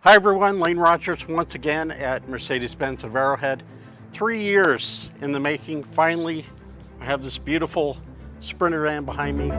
Hi everyone, Lane Rogers once again at Mercedes-Benz of Arrowhead. 3 years in the making. Finally, I have this beautiful Sprinter van behind me.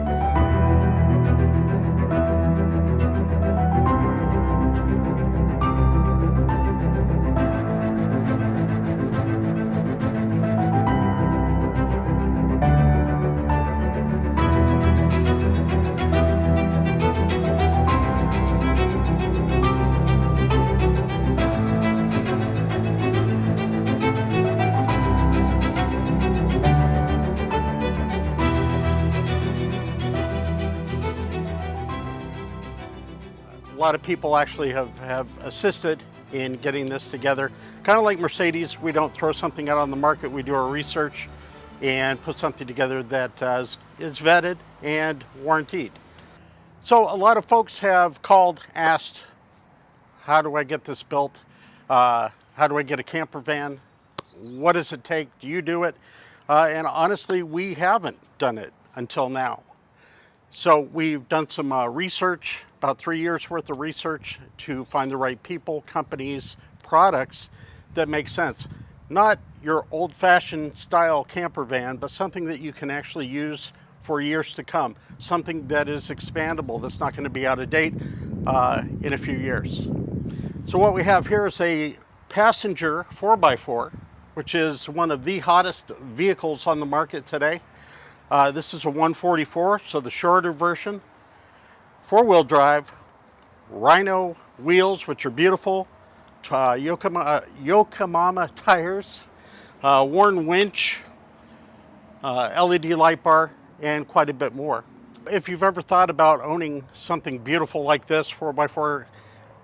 A lot of people actually have assisted in getting this together. Kind of like Mercedes, we don't throw something out on the market, we do our research and put something together that is vetted and warranted. So a lot of folks have called, asked, how do I get this built? How do I get a camper van? What does it take? Do you do it? And honestly, we haven't done it until now. So we've done some research, about 3 years worth of research to find the right people, companies, products that make sense. Not your old-fashioned style camper van, but something that you can actually use for years to come. Something that is expandable, that's not going to be out of date in a few years. So what we have here is a passenger 4x4, which is one of the hottest vehicles on the market today. This is a 144, so the shorter version. 4-wheel drive, Rhino wheels, which are beautiful. Yokohama tires, worn winch, LED light bar, and quite a bit more. If you've ever thought about owning something beautiful like this, 4x4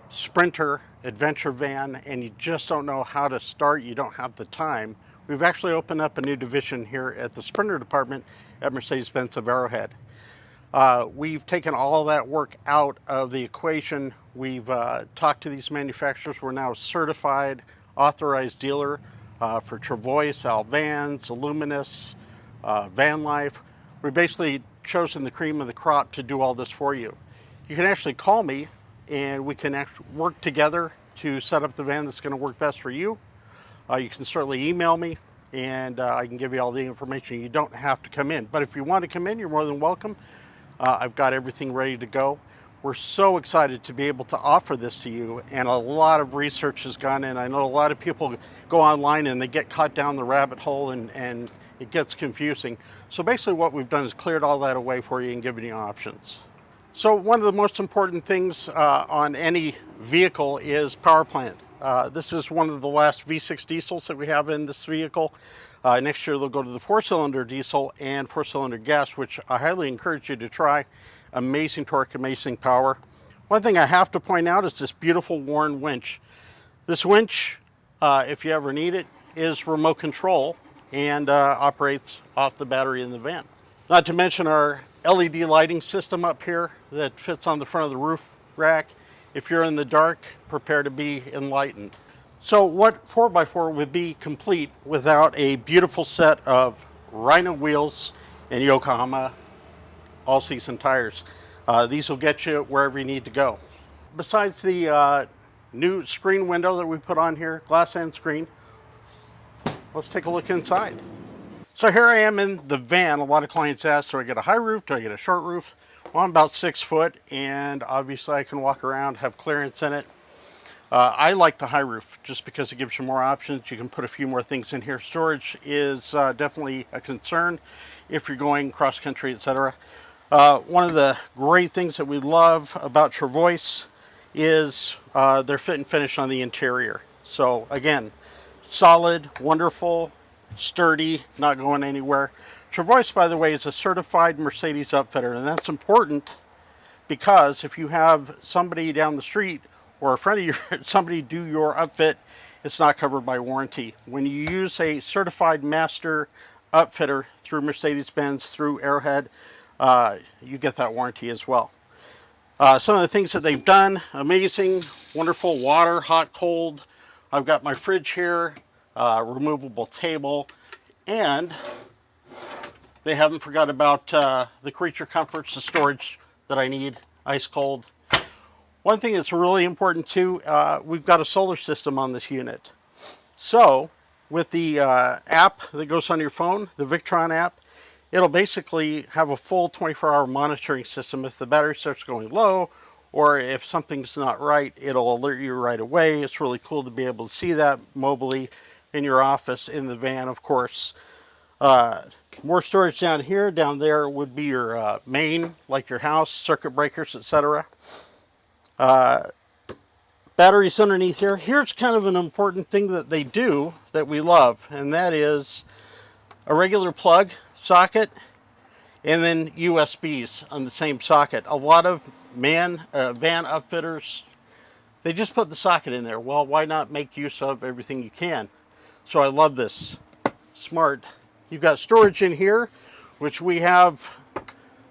Sprinter adventure van, and you just don't know how to start, you don't have the time, we've actually opened up a new division here at the Sprinter department at Mercedes-Benz of Arrowhead. We've taken all of that work out of the equation. We've talked to these manufacturers. We're now a certified, authorized dealer for Travois, Alvans, Illuminous, Van Life. We've basically chosen the cream of the crop to do all this for you. You can actually call me and we can actually work together to set up the van that's going to work best for you. You can certainly email me and I can give you all the information. You don't have to come in, but if you want to come in, you're more than welcome. I've got everything ready to go. We're so excited to be able to offer this to you, and a lot of research has gone in. I know a lot of people go online and they get caught down the rabbit hole and it gets confusing. So basically what we've done is cleared all that away for you and given you options. So one of the most important things on any vehicle is power plant. This is one of the last V6 diesels that we have in this vehicle. Next year they'll go to the 4-cylinder diesel and 4-cylinder gas, which I highly encourage you to try. Amazing torque, amazing power. One thing I have to point out is this beautiful worn winch. This winch, if you ever need it, is remote control and operates off the battery in the van. Not to mention our LED lighting system up here that fits on the front of the roof rack. If you're in the dark, prepare to be enlightened. So what 4x4 would be complete without a beautiful set of Rhino wheels and Yokohama all-season tires? These will get you wherever you need to go. Besides the new screen window that we put on here, glass and screen, let's take a look inside. So here I am in the van. A lot of clients ask, do I get a high roof? Do I get a short roof? Well, I'm about 6 foot, and obviously I can walk around, have clearance in it. I like the high roof just because it gives you more options. You can put a few more things in here. Storage is definitely a concern if you're going cross country, etc. One of the great things that we love about Travois is their fit and finish on the interior. So again, solid, wonderful, sturdy, not going anywhere. Travois, by the way, is a certified Mercedes upfitter, and that's important because if you have somebody down the street or a friend of yours, somebody do your upfit, it's not covered by warranty. When you use a certified master upfitter through Mercedes-Benz, through Arrowhead, you get that warranty as well. Some of the things that they've done, amazing, wonderful water, hot, cold. I've got my fridge here, removable table, and they haven't forgot about the creature comforts, the storage that I need, ice cold. One thing that's really important too, we've got a solar system on this unit. So with the app that goes on your phone, the Victron app, it'll basically have a full 24-hour monitoring system. If the battery starts going low or if something's not right, it'll alert you right away. It's really cool to be able to see that mobily in your office, in the van, of course. More storage down here. Down there would be your main, like your house, circuit breakers, etc. Batteries underneath here. Here's kind of an important thing that they do that we love, and that is a regular plug socket and then USBs on the same socket. A lot of van upfitters, they just put the socket in there. Well, why not make use of everything you can? So I love this. Smart. You've got storage in here, which we have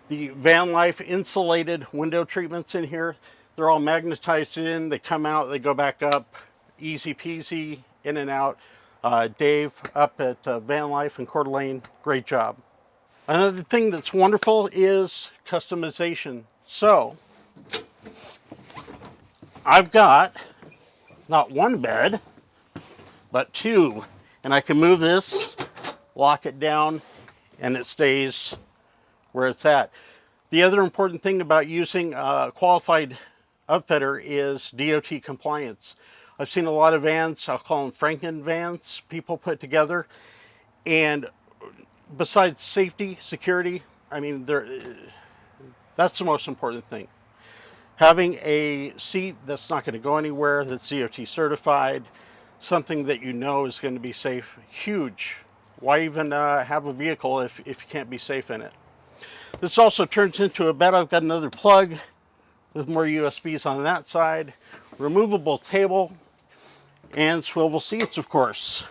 the Van Life insulated window treatments in here. They're all magnetized in, they come out, they go back up, easy peasy, in and out. Dave up at Van Life in Coeur d'Alene, great job. Another thing that's wonderful is customization. So, I've got not one bed, but two. And I can move this, lock it down, and it stays where it's at. The other important thing about using a qualified upfitter is DOT compliance. I've seen a lot of vans, I'll call them Franken vans, people put together, and besides safety, security, I mean, that's the most important thing. Having a seat that's not going to go anywhere, that's DOT certified, something that you know is going to be safe, huge. Why even have a vehicle if you can't be safe in it? This also turns into a bed. I've got another plug with more USBs on that side, removable table, and swivel seats, of course,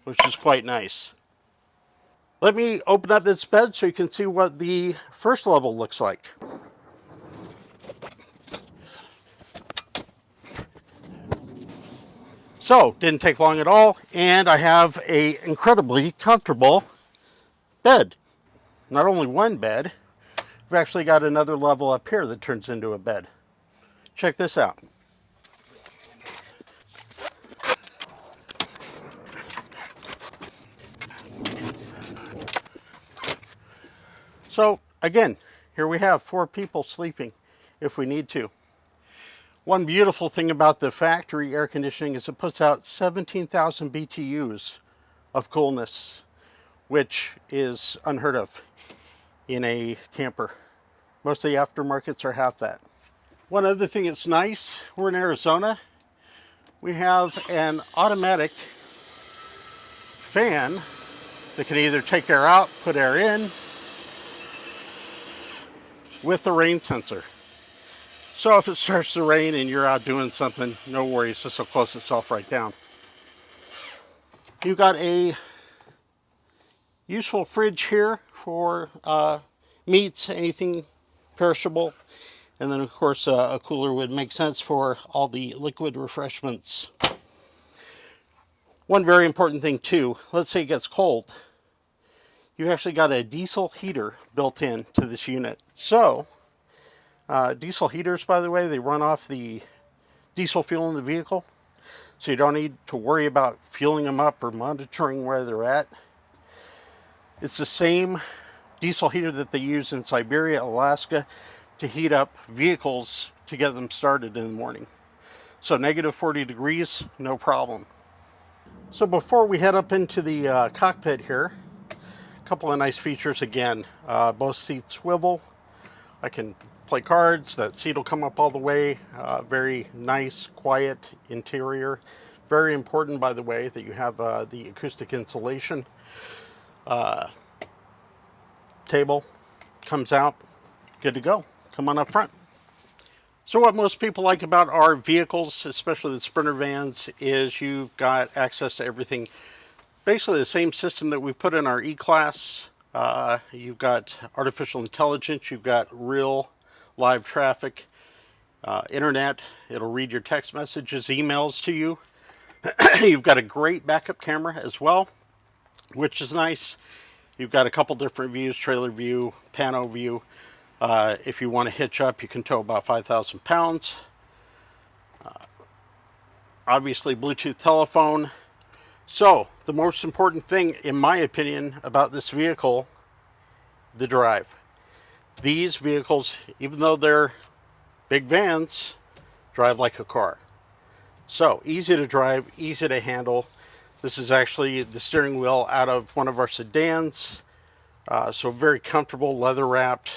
which is quite nice. Let me open up this bed so you can see what the first level looks like. So, didn't take long at all, and I have an incredibly comfortable bed. Not only one bed, we've actually got another level up here that turns into a bed. Check this out. So again, here we have 4 people sleeping if we need to. One beautiful thing about the factory air conditioning is it puts out 17,000 BTUs of coolness, which is unheard of in a camper. Most of the aftermarkets are half that. One other thing that's nice, we're in Arizona. We have an automatic fan that can either take air out, put air in, with the rain sensor. So if it starts to rain and you're out doing something, no worries, this will close itself right down. You've got a useful fridge here for meats, anything perishable. And then of course a cooler would make sense for all the liquid refreshments. One very important thing too, let's say it gets cold. You've actually got a diesel heater built in to this unit. So, diesel heaters, by the way, they run off the diesel fuel in the vehicle. So you don't need to worry about fueling them up or monitoring where they're at. It's the same diesel heater that they use in Siberia, Alaska, to heat up vehicles to get them started in the morning. So negative 40 degrees, no problem. So before we head up into the cockpit here, a couple of nice features again. Both seats swivel. I can play cards. That seat will come up all the way. Very nice, quiet interior. Very important, by the way, that you have the acoustic insulation. Table comes out. Good to go. Come on up front. So what most people like about our vehicles, especially the Sprinter vans, is you've got access to everything. Basically the same system that we put in our E-Class. You've got artificial intelligence, you've got real live traffic, internet. It'll read your text messages, emails to you. You've got a great backup camera as well, which is nice. You've got a couple different views, trailer view, pano view. If you want to hitch up, you can tow about 5,000 pounds. Obviously Bluetooth telephone. So the most important thing, in my opinion, about this vehicle, the drive. These vehicles, even though they're big vans, drive like a car. So easy to drive, easy to handle. This is actually the steering wheel out of one of our sedans. So very comfortable, leather wrapped.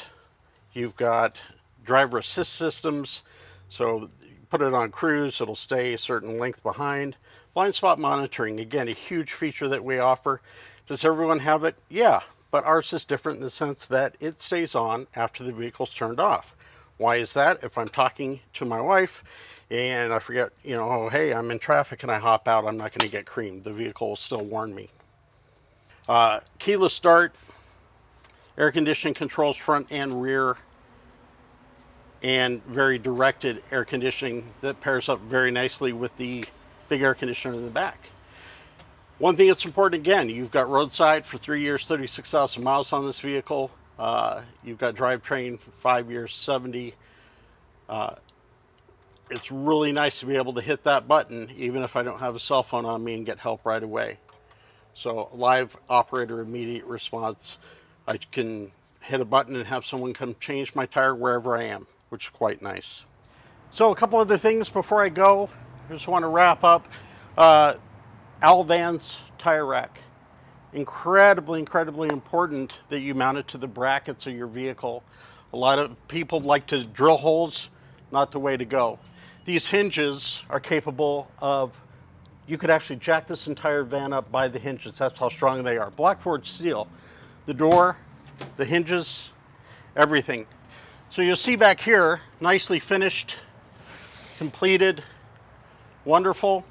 You've got driver assist systems. So you put it on cruise, it'll stay a certain length behind. Blind spot monitoring, again, a huge feature that we offer. Does everyone have it? Yeah, but ours is different in the sense that it stays on after the vehicle's turned off. Why is that? If I'm talking to my wife and I forget, oh, hey, I'm in traffic and I hop out, I'm not going to get creamed. The vehicle will still warn me. Keyless start, air conditioning controls front and rear, and very directed air conditioning that pairs up very nicely with the big air conditioner in the back. One thing that's important, again, you've got Roadside for 3 years, 36,000 miles on this vehicle. You've got drivetrain for 5 years, 70. It's really nice to be able to hit that button even if I don't have a cell phone on me and get help right away. So live operator immediate response. I can hit a button and have someone come change my tire wherever I am, which is quite nice. So a couple other things before I go. I just want to wrap up. Alvan's tire rack. Incredibly important that you mount it to the brackets of your vehicle. A lot of people like to drill holes, not the way to go. These hinges are capable of, you could actually jack this entire van up by the hinges. That's how strong they are. Black forged steel. The door, the hinges, everything. So you'll see back here, nicely finished, completed, wonderful.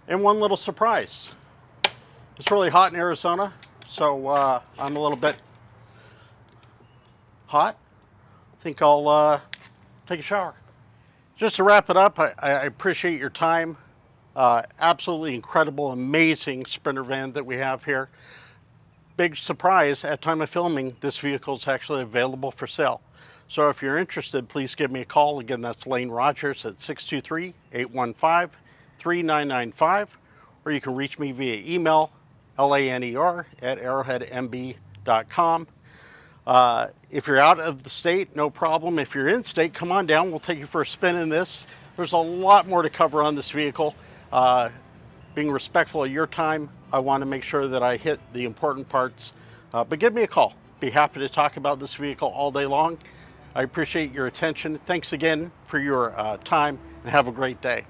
And one little surprise. It's really hot in Arizona, so I'm a little bit hot. I think I'll take a shower. Just to wrap it up, I appreciate your time. Absolutely incredible, amazing Sprinter van that we have here. Big surprise, at time of filming, this vehicle is actually available for sale. So if you're interested, please give me a call. Again, that's Lane Rogers at 623-815-3995, or you can reach me via email, laner@arrowheadmb.com. If you're out of the state, no problem. If you're in state, come on down. We'll take you for a spin in this. There's a lot more to cover on this vehicle. Being respectful of your time, I want to make sure that I hit the important parts. But give me a call. Be happy to talk about this vehicle all day long. I appreciate your attention. Thanks again for your time, and have a great day.